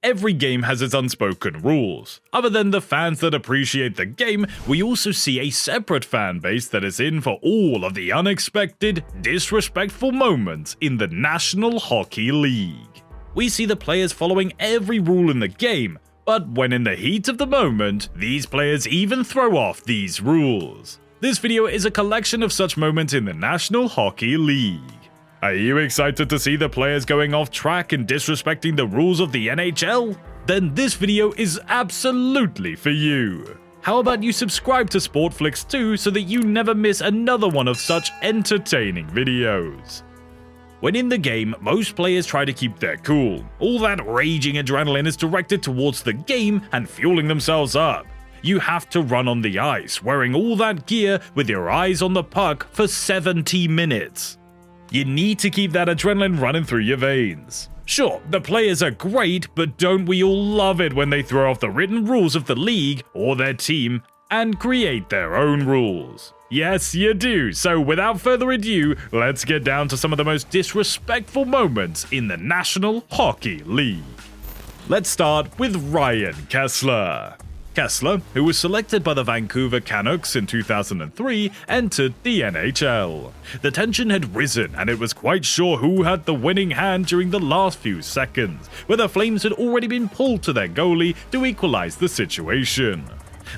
every game has its unspoken rules. Other than the fans that appreciate the game, we also see a separate fan base that is in for all of the unexpected, disrespectful moments in the National Hockey League. We see the players following every rule in the game, but when in the heat of the moment, these players even throw off these rules. This video is a collection of such moments in the National Hockey League. Are you excited to see the players going off track and disrespecting the rules of the NHL? Then this video is absolutely for you. How about you subscribe to Sportflix too so that you never miss another one of such entertaining videos. When in the game, most players try to keep their cool. All that raging adrenaline is directed towards the game and fueling themselves up. You have to run on the ice, wearing all that gear with your eyes on the puck for 70 minutes. You need to keep that adrenaline running through your veins. Sure, the players are great, but don't we all love it when they throw off the written rules of the league or their team and create their own rules? Yes, you do. So without further ado, let's get down to some of the most disrespectful moments in the National Hockey League. Let's start with Ryan Kessler. Kessler, who was selected by the Vancouver Canucks in 2003, entered the NHL. The tension had risen and it was quite sure who had the winning hand during the last few seconds, where the Flames had already been pulled to their goalie to equalize the situation.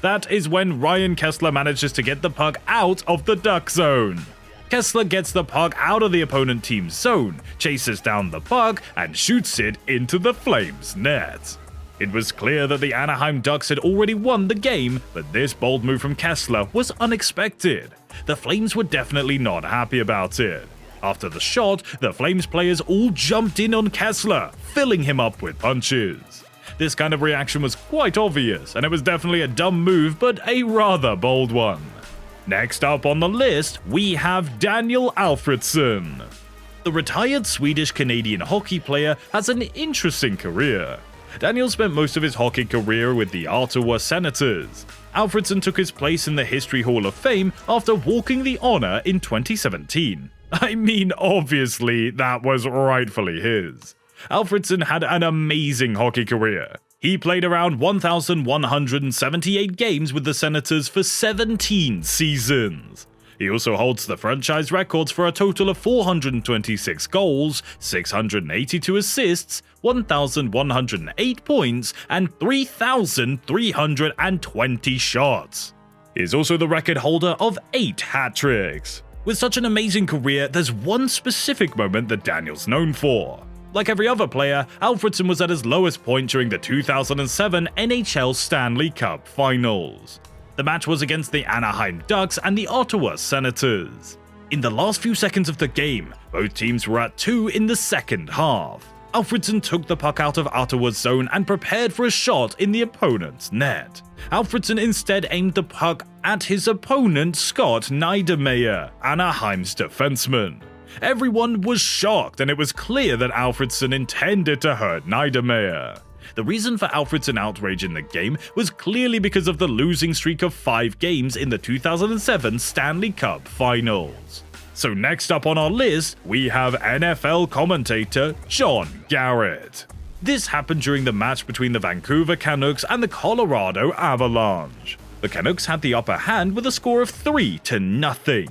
That is when Ryan Kessler manages to get the puck out of the Duck zone. Kessler gets the puck out of the opponent team's zone, chases down the puck, and shoots it into the Flames' net. It was clear that the Anaheim Ducks had already won the game, but this bold move from Kessler was unexpected. The Flames were definitely not happy about it. After the shot, the Flames players all jumped in on Kessler, filling him up with punches. This kind of reaction was quite obvious, and it was definitely a dumb move, but a rather bold one. Next up on the list, we have Daniel Alfredsson. The retired Swedish-Canadian hockey player has an interesting career. Daniel spent most of his hockey career with the Ottawa Senators. Alfredsson took his place in the History Hall of Fame after walking the honor in 2017. I mean, obviously, that was rightfully his. Alfredsson had an amazing hockey career. He played around 1,178 games with the Senators for 17 seasons. He also holds the franchise records for a total of 426 goals, 682 assists, 1,108 points, and 3,320 shots. He is also the record holder of 8 hat tricks. With such an amazing career, there's one specific moment that Daniel's known for. Like every other player, Alfredsson was at his lowest point during the 2007 NHL Stanley Cup Finals. The match was against the Anaheim Ducks and the Ottawa Senators. In the last few seconds of the game, both teams were at 2 in the second half. Alfredsson took the puck out of Ottawa's zone and prepared for a shot in the opponent's net. Alfredsson instead aimed the puck at his opponent Scott Niedermayer, Anaheim's defenseman. Everyone was shocked, and it was clear that Alfredsson intended to hurt Niedermayer. The reason for Alfredsson's outrage in the game was clearly because of the losing streak of 5 games in the 2007 Stanley Cup Finals. So next up on our list, we have NFL commentator Jon Garrett. This happened during the match between the Vancouver Canucks and the Colorado Avalanche. The Canucks had the upper hand with a score of 3-0.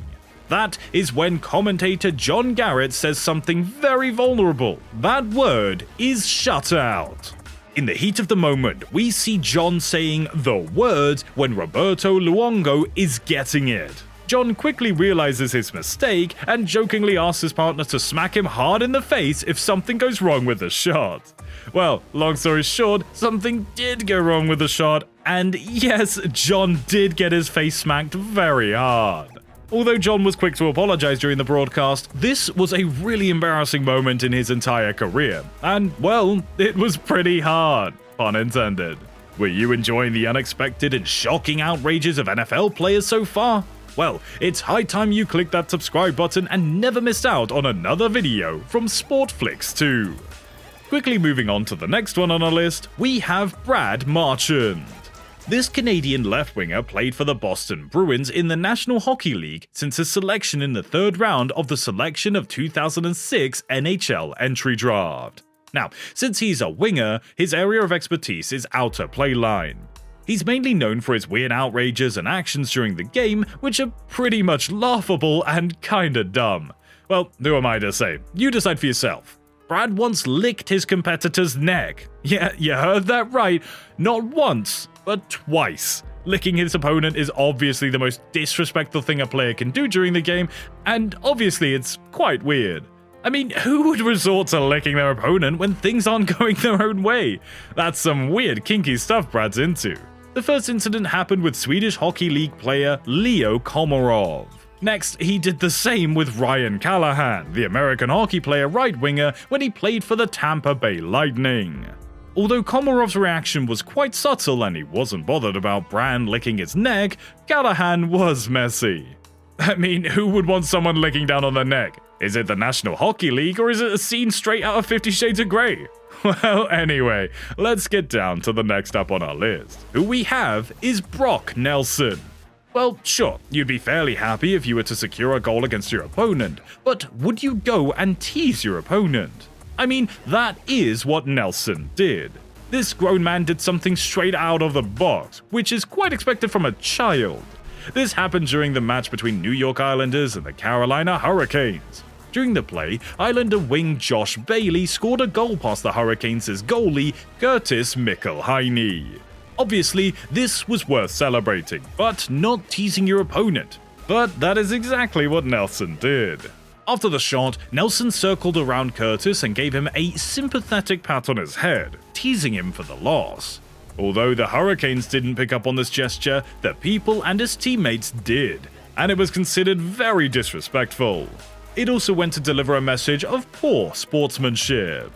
That is when commentator Jon Garrett says something very vulnerable. That word is shutout. In the heat of the moment, we see Jon saying the word when Roberto Luongo is getting it. Jon quickly realizes his mistake and jokingly asks his partner to smack him hard in the face if something goes wrong with the shot. Well, long story short, something did go wrong with the shot, and yes, Jon did get his face smacked very hard. Although Jon was quick to apologize during the broadcast, this was a really embarrassing moment in his entire career. And, well, it was pretty hard, pun intended. Were you enjoying the unexpected and shocking outrages of NFL players so far? Well, it's high time you click that subscribe button and never missed out on another video from Sportflix too. Quickly moving on to the next one on our list, we have Brad Marchand. This Canadian left-winger played for the Boston Bruins in the National Hockey League since his selection in the 3rd round of the selection of 2006 NHL entry draft. Now, since he's a winger, his area of expertise is outer play line. He's mainly known for his weird outrages and actions during the game, which are pretty much laughable and kinda dumb. Well, who am I to say? You decide for yourself. Brad once licked his competitor's neck. Yeah, you heard that right. Not once, but twice. Licking his opponent is obviously the most disrespectful thing a player can do during the game, and obviously it's quite weird. I mean, who would resort to licking their opponent when things aren't going their own way? That's some weird kinky stuff Brad's into. The first incident happened with Swedish Hockey League player Leo Komarov. Next, he did the same with Ryan Callahan, the American hockey player right winger, when he played for the Tampa Bay Lightning. Although Komarov's reaction was quite subtle and he wasn't bothered about Brand licking his neck, Callahan was messy. I mean, who would want someone licking down on their neck? Is it the National Hockey League or is it a scene straight out of 50 Shades of Grey? Well, anyway, let's get down to the next up on our list. Who we have is Brock Nelson. Well, sure, you'd be fairly happy if you were to secure a goal against your opponent, but would you go and tease your opponent? I mean, that is what Nelson did. This grown man did something straight out of the box, which is quite expected from a child. This happened during the match between New York Islanders and the Carolina Hurricanes. During the play, Islander wing Josh Bailey scored a goal past the Hurricanes' goalie, Curtis Mikkelheine. Obviously, this was worth celebrating, but not teasing your opponent. But that is exactly what Nelson did. After the shot, Nelson circled around Curtis and gave him a sympathetic pat on his head, teasing him for the loss. Although the Hurricanes didn't pick up on this gesture, the people and his teammates did, and it was considered very disrespectful. It also went to deliver a message of poor sportsmanship.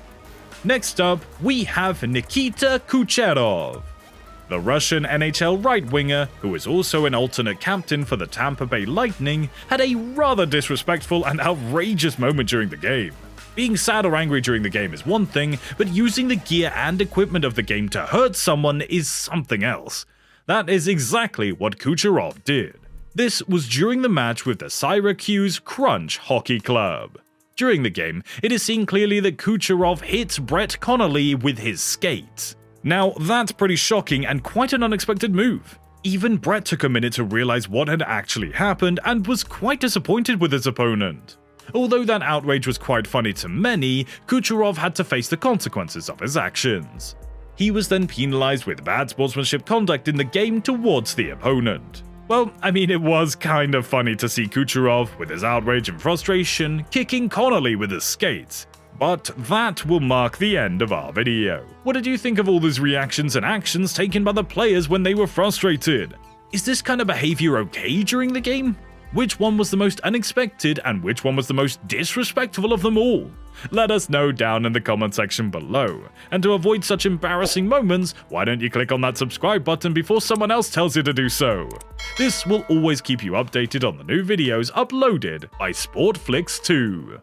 Next up, we have Nikita Kucherov. The Russian NHL right winger, who is also an alternate captain for the Tampa Bay Lightning, had a rather disrespectful and outrageous moment during the game. Being sad or angry during the game is one thing, but using the gear and equipment of the game to hurt someone is something else. That is exactly what Kucherov did. This was during the match with the Syracuse Crunch Hockey Club. During the game, it is seen clearly that Kucherov hit Brett Connolly with his skates. Now, that's pretty shocking and quite an unexpected move. Even Brett took a minute to realize what had actually happened and was quite disappointed with his opponent. Although that outrage was quite funny to many, Kucherov had to face the consequences of his actions. He was then penalized with bad sportsmanship conduct in the game towards the opponent. Well, I mean, it was kind of funny to see Kucherov, with his outrage and frustration, kicking Connolly with his skates. But that will mark the end of our video. What did you think of all these reactions and actions taken by the players when they were frustrated? Is this kind of behavior okay during the game? Which one was the most unexpected and which one was the most disrespectful of them all? Let us know down in the comment section below. And to avoid such embarrassing moments, why don't you click on that subscribe button before someone else tells you to do so? This will always keep you updated on the new videos uploaded by Sportflix too.